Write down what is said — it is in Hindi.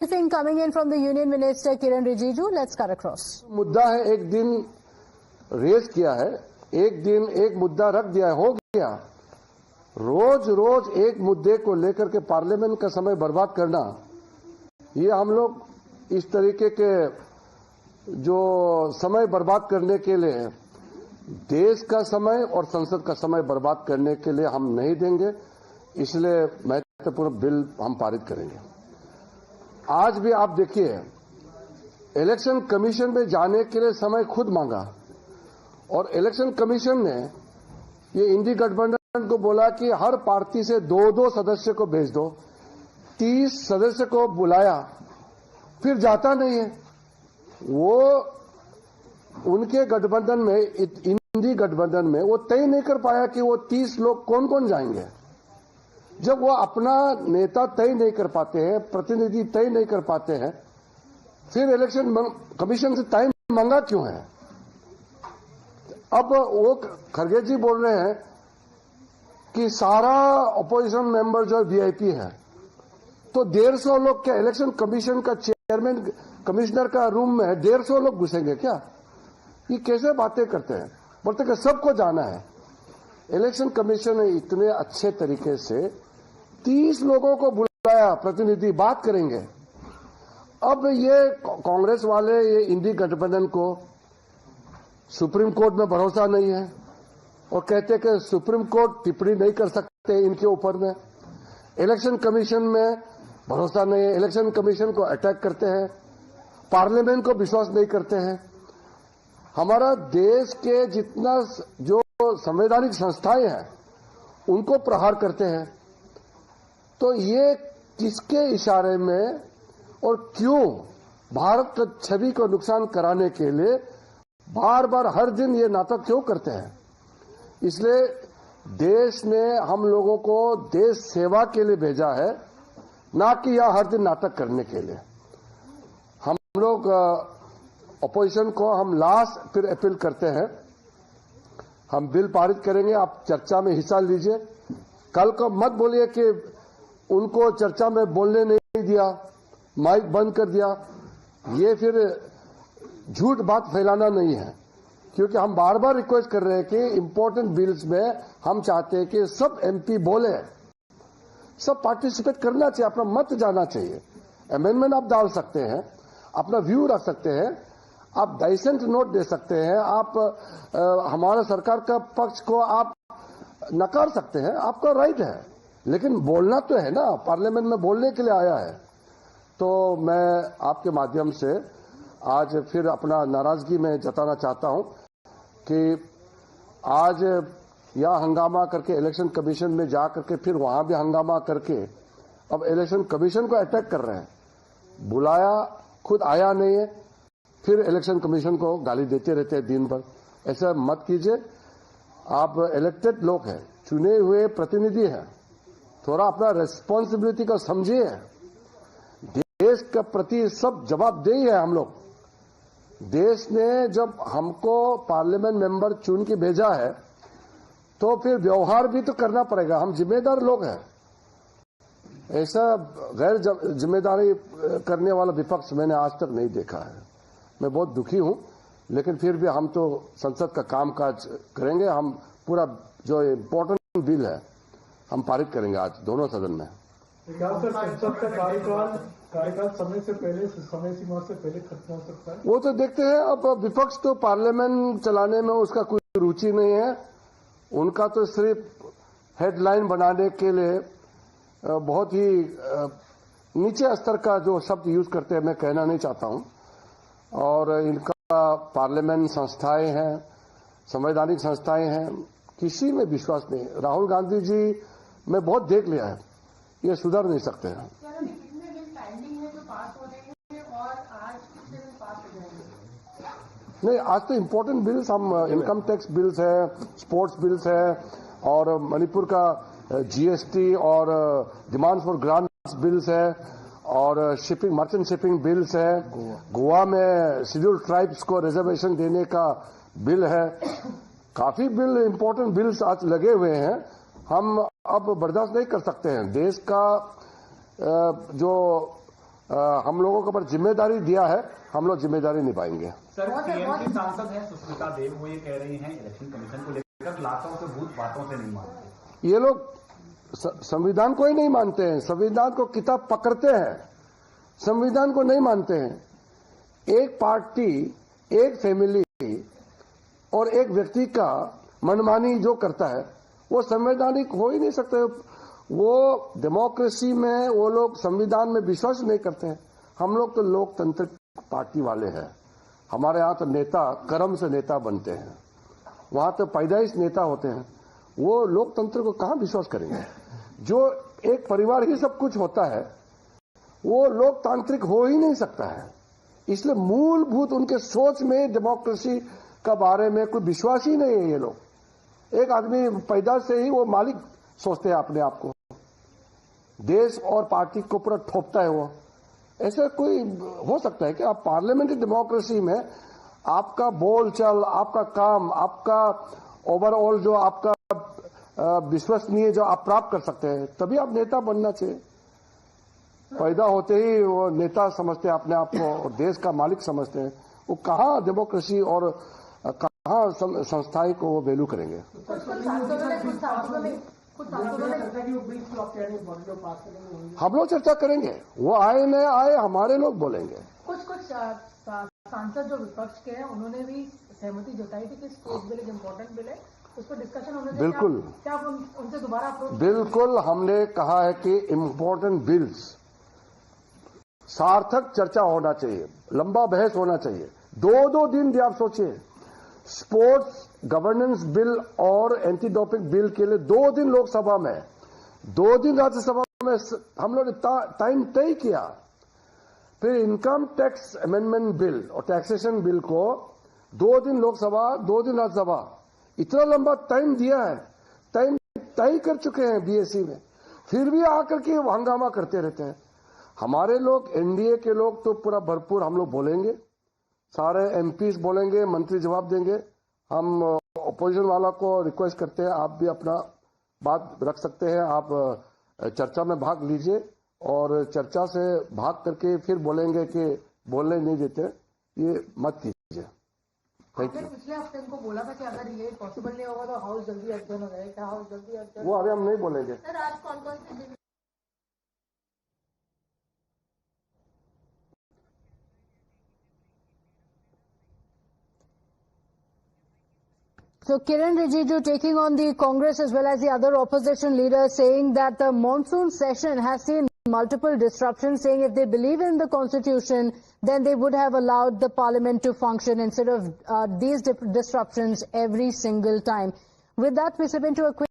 Briefing coming in from the Union Minister Kiran Rijiju. Let's cut across. मुद्दा है, एक दिन रेज किया है, एक दिन एक मुद्दा रख दिया है, हो गया। रोज रोज एक मुद्दे को लेकर के पार्लियामेंट का समय बर्बाद करना, ये हम लोग इस तरीके के जो समय बर्बाद करने के लिए देश का समय और संसद का समय बर्बाद करने के लिए हम नहीं देंगे। इसलिए महत्वपूर्ण बिल हम पारित करेंगे। आज भी आप देखिए, इलेक्शन कमीशन में जाने के लिए समय खुद मांगा और इलेक्शन कमीशन ने ये इंडी गठबंधन को बोला कि हर पार्टी से दो सदस्य को भेज दो। 30 सदस्य को बुलाया, फिर जाता नहीं है। वो उनके गठबंधन में, इंडी गठबंधन में वो तय नहीं कर पाया कि वो 30 लोग कौन कौन जाएंगे। जब वो अपना नेता तय नहीं कर पाते हैं, प्रतिनिधि तय नहीं कर पाते हैं, फिर इलेक्शन कमीशन से टाइम मांगा क्यों है? अब वो खरगे जी बोल रहे हैं कि सारा अपोजिशन मेंबर जो वीआईपी है, तो 150 लोग क्या इलेक्शन कमीशन का चेयरमैन कमिश्नर का रूम में 150 लोग घुसेंगे क्या? ये कैसे बातें करते हैं? बोलते कि सबको जाना है। इलेक्शन कमीशन ने इतने अच्छे तरीके से 30 लोगों को बुलाया, प्रतिनिधि बात करेंगे। अब ये कांग्रेस वाले, ये इंडी गठबंधन को सुप्रीम कोर्ट में भरोसा नहीं है और कहते कि सुप्रीम कोर्ट टिप्पणी नहीं कर सकते इनके ऊपर में। इलेक्शन कमीशन में भरोसा नहीं है, इलेक्शन कमीशन को अटैक करते हैं, पार्लियामेंट को विश्वास नहीं करते हैं। हमारा देश के जितना जो संवैधानिक संस्थाएं हैं उनको प्रहार करते हैं। तो ये किसके इशारे में और क्यों भारत की छवि को नुकसान कराने के लिए बार बार हर दिन ये नाटक क्यों करते हैं? इसलिए देश ने हम लोगों को देश सेवा के लिए भेजा है, ना कि यह हर दिन नाटक करने के लिए। हम लोग अपोजिशन को हम लास्ट फिर अपील करते हैं, हम बिल पारित करेंगे, आप चर्चा में हिस्सा लीजिए। कल को मत बोलिए कि उनको चर्चा में बोलने नहीं दिया, माइक बंद कर दिया। ये फिर झूठ बात फैलाना नहीं है, क्योंकि हम बार बार रिक्वेस्ट कर रहे हैं कि इंपॉर्टेंट बिल्स में हम चाहते हैं कि सब एमपी बोले, सब पार्टिसिपेट करना चाहिए, अपना मत जाना चाहिए। अमेंडमेंट आप डाल सकते हैं, अपना व्यू रख सकते हैं, आप डाइसेंट नोट दे सकते हैं, आप हमारा सरकार का पक्ष को आप नकार सकते हैं, आपका राइट है। लेकिन बोलना तो है ना, पार्लियामेंट में बोलने के लिए आया है। तो मैं आपके माध्यम से आज फिर अपना नाराजगी में जताना चाहता हूं कि आज यह हंगामा करके इलेक्शन कमीशन में जा करके फिर वहां भी हंगामा करके अब इलेक्शन कमीशन को अटैक कर रहे हैं। बुलाया, खुद आया नहीं है, फिर इलेक्शन कमीशन को गाली देते रहते हैं दिन भर। ऐसा मत कीजिए। आप इलेक्टेड लोग हैं, चुने हुए प्रतिनिधि हैं, थोड़ा अपना रेस्पॉन्सिबिलिटी को समझिए। देश के प्रति सब जवाबदेही है हम लोग। देश ने जब हमको पार्लियामेंट मेंबर चुन के भेजा है तो फिर व्यवहार भी तो करना पड़ेगा। हम जिम्मेदार लोग हैं। ऐसा गैर जिम्मेदारी करने वाला विपक्ष मैंने आज तक नहीं देखा है। मैं बहुत दुखी हूं, लेकिन फिर भी हम तो संसद का कामकाज करेंगे। हम पूरा जो इम्पोर्टेंट बिल है हम पारित करेंगे आज दोनों सदन में। क्या सर संसद का कार्यकाल समय से पहले, समय सीमा से पहले खत्म हो सकता है? वो तो देखते हैं। अब विपक्ष तो पार्लियामेंट चलाने में उसका कोई रुचि नहीं है। उनका तो सिर्फ हेडलाइन बनाने के लिए बहुत ही नीचे स्तर का जो शब्द यूज करते हैं, मैं कहना नहीं चाहता हूं। और इनका पार्लियामेंट संस्थाएं हैं, संवैधानिक संस्थाएं हैं, किसी में विश्वास नहीं। राहुल गांधी जी मैं बहुत देख लिया है, ये सुधर नहीं सकते हैं। नहीं, आज तो इम्पोर्टेंट बिल्स हम इनकम टैक्स बिल्स है, स्पोर्ट्स बिल्स है, और मणिपुर का जीएसटी और डिमांड फॉर ग्रांट्स बिल्स है, और शिपिंग, मर्चेंट शिपिंग बिल्स है। गोवा में शेड्यूल्ड ट्राइब्स को रिजर्वेशन देने का बिल है। काफी बिल, इम्पोर्टेंट बिल्स आज लगे हुए हैं। हम अब बर्दाश्त नहीं कर सकते हैं। देश का जो हम लोगों के ऊपर जिम्मेदारी दिया है, हम लोग जिम्मेदारी निभाएंगे। सर, पीएम की सांसद हैं सुष्मिता देव, वो ये कह रही हैं इलेक्शन कमीशन को लेकर लातों से भूत बातों से नहीं मानते। ये लोग संविधान को ही नहीं मानते हैं, संविधान को किताब पकड़ते हैं, संविधान को नहीं मानते हैं। एक पार्टी, एक फैमिली और एक व्यक्ति का मनमानी जो करता है वो संवैधानिक हो ही नहीं सकते। वो डेमोक्रेसी में वो लोग संविधान में विश्वास नहीं करते हैं। हम लोग तो लोकतंत्र पार्टी वाले हैं। हमारे यहाँ तो नेता कर्म से नेता बनते हैं, वहां तो पैदाइश नेता होते हैं। वो लोकतंत्र को कहां विश्वास करेंगे? जो एक परिवार ही सब कुछ होता है वो लोकतांत्रिक हो ही नहीं सकता है। इसलिए मूलभूत उनके सोच में डेमोक्रेसी का बारे में कोई विश्वास ही नहीं है। ये लोग एक आदमी पैदा से ही वो मालिक सोचते हैं अपने आप को, देश और पार्टी को पूरा ठोपता है वो। ऐसा कोई हो सकता है कि आप पार्लियामेंट्री डेमोक्रेसी में आपका बोलचाल, आपका काम, आपका ओवरऑल जो आपका विश्वसनीय जो आप प्राप्त कर सकते हैं, तभी आप नेता बनना चाहिए। पैदा होते ही वो नेता समझते हैं अपने आप को और देश का मालिक समझते हैं। वो कहाँ डेमोक्रेसी और कहाँ संस्थाएं को वो वैल्यू करेंगे? हम लोग चर्चा करेंगे, वो आए न आए हमारे लोग बोलेंगे। कुछ सांसद जो विपक्ष के हैं उन्होंने भी सहमति जताई थी कि स्पोर्ट्स बिल एक इम्पोर्टेंट बिल है, उस पर डिस्कशन होने से बिल्कुल, क्या आप उनसे दोबारा अप्रोच? बिल्कुल, हमने कहा है कि इम्पोर्टेंट बिल्स सार्थक चर्चा होना चाहिए, लंबा बहस होना चाहिए। 2-2 दिन भी आप सोचिए, स्पोर्ट्स गवर्नेंस बिल और एंटी डोपिंग बिल के लिए 2 दिन लोकसभा में, 2 दिन राज्यसभा में हम लोग ने टाइम तय किया। फिर इनकम टैक्स अमेंडमेंट बिल और टैक्सेशन बिल को 2 दिन लोकसभा, 2 दिन राज्यसभा, इतना लंबा टाइम दिया है, टाइम तय कर चुके हैं बीएससी में, फिर भी आकर के हंगामा करते रहते हैं। हमारे लोग, एनडीए के लोग तो पूरा भरपूर हम लोग बोलेंगे, सारे एमपीज बोलेंगे, मंत्री जवाब देंगे। हम अपोजिशन वाला को रिक्वेस्ट करते हैं, आप भी अपना बात रख सकते हैं, आप चर्चा में भाग लीजिए और चर्चा से भाग करके फिर बोलेंगे कि बोलने नहीं देते, ये मत कीजिए। Thank you. पिछले हफ्ते इनको बोला था कि अगर ये पॉसिबल नहीं होगा तो हाउस जल्दी अध्ययन हो जाएगा, हाउस जल्दी अध्ययन? वो अभी हम नहीं बोलेंगे। सर, आज कौन कौन से bill? So Kiran Rijiju taking on the Congress as well as the other opposition leaders, saying that the monsoon session has seen multiple disruptions, saying if they believe in the constitution, then they would have allowed the parliament to function instead of these disruptions every single time. With that, we step into a quick